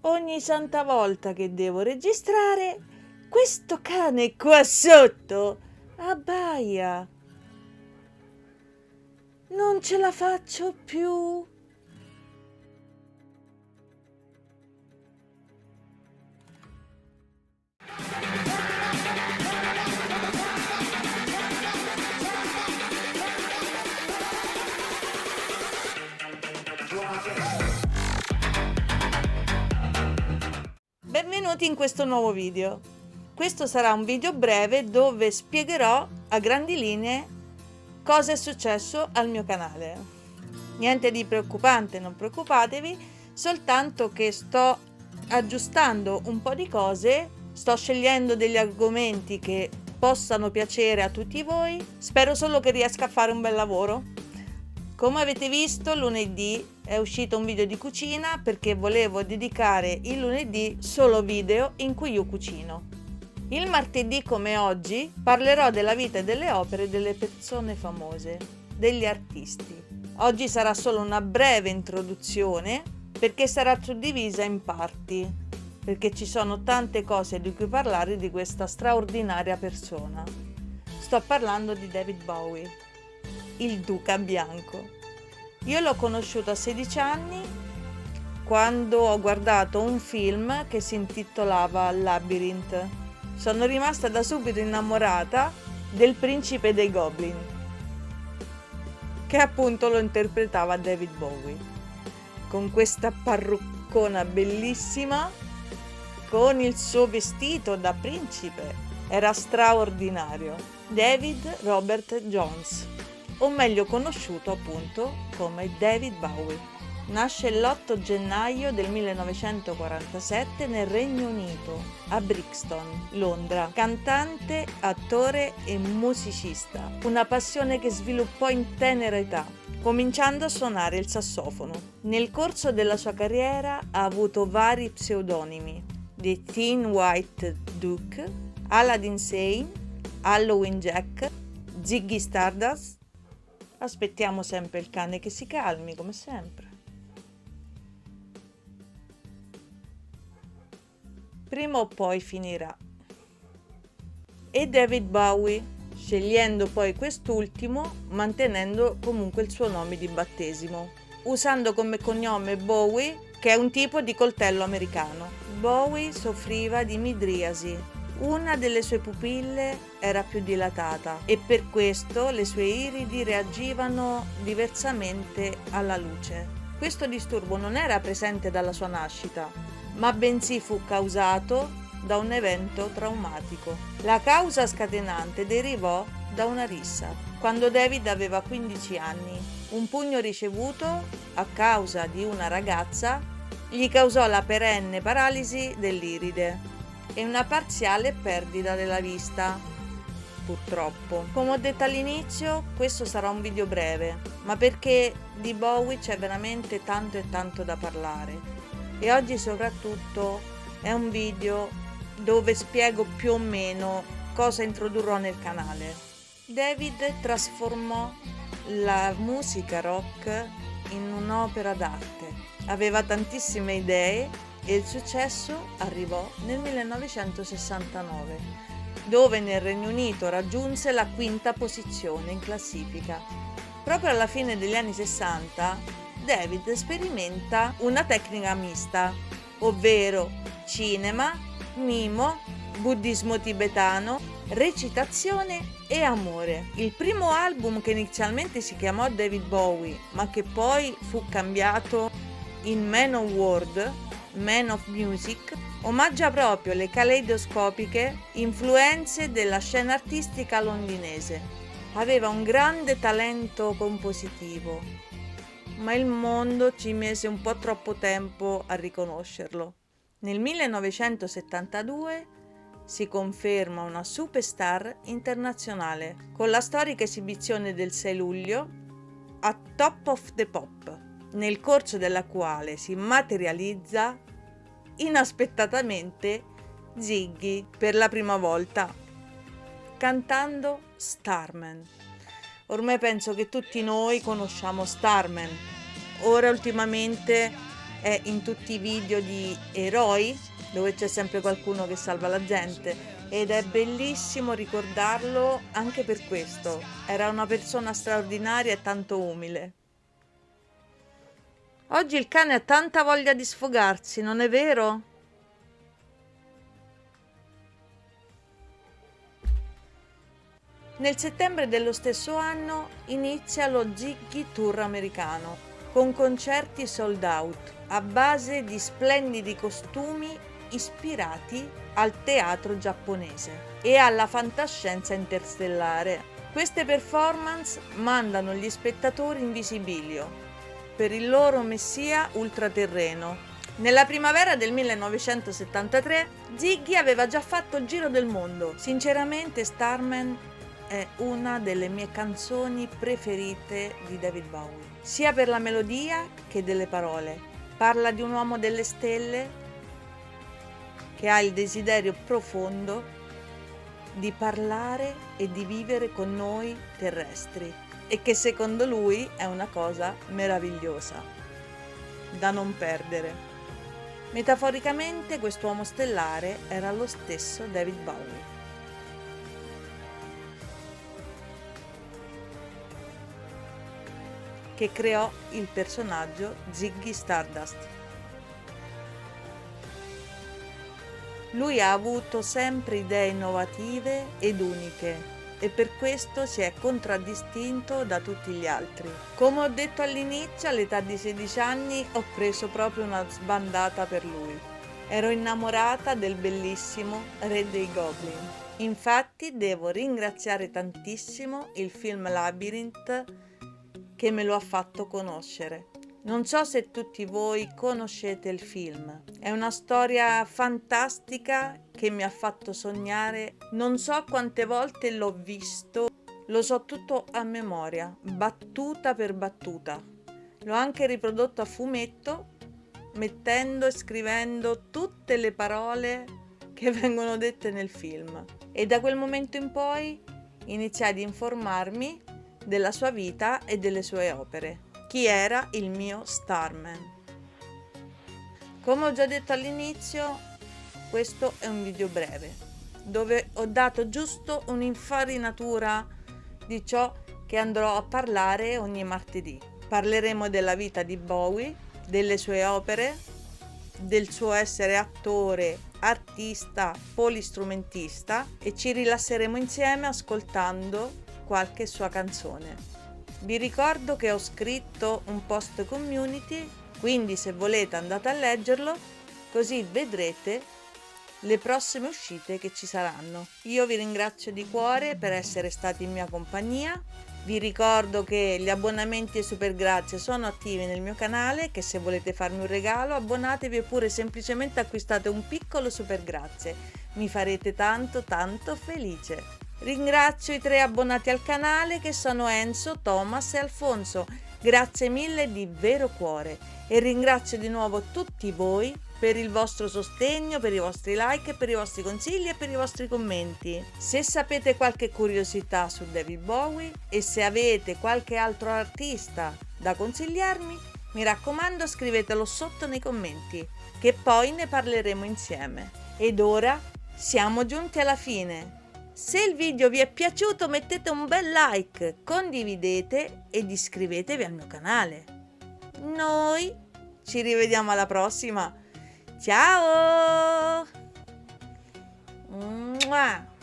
Ogni santa volta che devo registrare, questo cane qua sotto abbaia. Non ce la faccio più. Benvenuti in questo nuovo video. Questo sarà un video breve dove spiegherò a grandi linee cosa è successo al mio canale. Niente di preoccupante, non preoccupatevi, soltanto che sto aggiustando un po' di cose, sto scegliendo degli argomenti che possano piacere a tutti voi, spero solo che riesca a fare un bel lavoro. Come avete visto, lunedì è uscito un video di cucina perché volevo dedicare il lunedì solo video in cui io cucino. Il martedì, come oggi, parlerò della vita e delle opere delle persone famose, degli artisti. Oggi sarà solo una breve introduzione perché sarà suddivisa in parti, perché ci sono tante cose di cui parlare di questa straordinaria persona. Sto parlando di David Bowie, il Duca Bianco. Io l'ho conosciuto a 16 anni quando ho guardato un film che si intitolava Labyrinth. Sono rimasta da subito innamorata del principe dei Goblin, che appunto lo interpretava David Bowie, con questa parruccona bellissima, con il suo vestito da principe, era straordinario. David Robert Jones, o meglio conosciuto appunto come David Bowie. Nasce l'8 gennaio del 1947 nel Regno Unito, a Brixton, Londra. Cantante, attore e musicista. Una passione che sviluppò in tenera età, cominciando a suonare il sassofono. Nel corso della sua carriera ha avuto vari pseudonimi: The Thin White Duke, Aladdin Sane, Halloween Jack, Ziggy Stardust. Aspettiamo sempre il cane che si calmi, come sempre. Prima o poi finirà. E David Bowie, scegliendo poi quest'ultimo, mantenendo comunque il suo nome di battesimo, usando come cognome Bowie, che è un tipo di coltello americano. Bowie soffriva di midriasi. Una delle sue pupille era più dilatata e per questo le sue iridi reagivano diversamente alla luce. Questo disturbo non era presente dalla sua nascita, ma bensì fu causato da un evento traumatico. La causa scatenante derivò da una rissa. Quando David aveva 15 anni, un pugno ricevuto a causa di una ragazza gli causò la perenne paralisi dell'iride e una parziale perdita della vista, purtroppo. Come ho detto all'inizio, questo sarà un video breve, ma perché di Bowie c'è veramente tanto e tanto da parlare. E oggi soprattutto è un video dove spiego più o meno cosa introdurrò nel canale. David trasformò la musica rock in un'opera d'arte. Aveva tantissime idee e il successo arrivò nel 1969, dove nel Regno Unito raggiunse la quinta posizione in classifica. Proprio alla fine degli anni 60, David sperimenta una tecnica mista, ovvero cinema, mimo, buddismo tibetano, recitazione e amore. Il primo album, che inizialmente si chiamò David Bowie, ma che poi fu cambiato in Man of Music, omaggia proprio le caleidoscopiche influenze della scena artistica londinese. Aveva un grande talento compositivo, ma il mondo ci mise un po' troppo tempo a riconoscerlo. Nel 1972 si conferma una superstar internazionale con la storica esibizione del 6 luglio a Top of the Pop, nel corso della quale si materializza inaspettatamente Ziggy per la prima volta, cantando Starman. Ormai penso che tutti noi conosciamo Starman. Ora ultimamente è in tutti i video di eroi, dove c'è sempre qualcuno che salva la gente, ed è bellissimo ricordarlo anche per questo. Era una persona straordinaria e tanto umile. Oggi il cane ha tanta voglia di sfogarsi, non è vero? Nel settembre dello stesso anno inizia lo Ziggy Tour americano, con concerti sold out, a base di splendidi costumi ispirati al teatro giapponese e alla fantascienza interstellare. Queste performance mandano gli spettatori in visibilio per il loro messia ultraterreno. Nella primavera del 1973 Ziggy aveva già fatto il giro del mondo. Sinceramente Starman è una delle mie canzoni preferite di David Bowie, sia per la melodia che delle parole. Parla di un uomo delle stelle che ha il desiderio profondo di parlare e di vivere con noi terrestri e che secondo lui è una cosa meravigliosa da non perdere. Metaforicamente quest'uomo stellare era lo stesso David Bowie. Che creò il personaggio Ziggy Stardust. Lui ha avuto sempre idee innovative ed uniche e per questo si è contraddistinto da tutti gli altri. Come ho detto all'inizio, all'età di 16 anni ho preso proprio una sbandata per lui. Ero innamorata del bellissimo Re dei Goblin. Infatti devo ringraziare tantissimo il film Labyrinth che me lo ha fatto conoscere. Non so se tutti voi conoscete il film. È una storia fantastica che mi ha fatto sognare. Non so quante volte l'ho visto, lo so tutto a memoria, battuta per battuta. L'ho anche riprodotto a fumetto, mettendo e scrivendo tutte le parole che vengono dette nel film. E da quel momento in poi iniziai ad informarmi della sua vita e delle sue opere. Chi era il mio Starman? Come ho già detto all'inizio, questo è un video breve dove ho dato giusto un'infarinatura di ciò che andrò a parlare ogni martedì. Parleremo della vita di Bowie, delle sue opere, del suo essere attore, artista, polistrumentista e ci rilasseremo insieme ascoltando qualche sua canzone. Vi ricordo che ho scritto un post community, quindi se volete andate a leggerlo, così vedrete le prossime uscite che ci saranno. Io vi ringrazio di cuore per essere stati in mia compagnia. Vi ricordo che gli abbonamenti e super grazie sono attivi nel mio canale, che se volete farmi un regalo abbonatevi oppure semplicemente acquistate un piccolo super grazie. Mi farete tanto tanto felice. Ringrazio i 3 abbonati al canale che sono Enzo, Thomas e Alfonso. Grazie mille di vero cuore e ringrazio di nuovo tutti voi per il vostro sostegno, per i vostri like, per i vostri consigli e per i vostri commenti. Se sapete qualche curiosità su David Bowie e se avete qualche altro artista da consigliarmi, mi raccomando scrivetelo sotto nei commenti, che poi ne parleremo insieme. Ed ora siamo giunti alla fine. Se il video vi è piaciuto mettete un bel like, condividete ed iscrivetevi al mio canale. Noi ci rivediamo alla prossima. Ciao! Mua!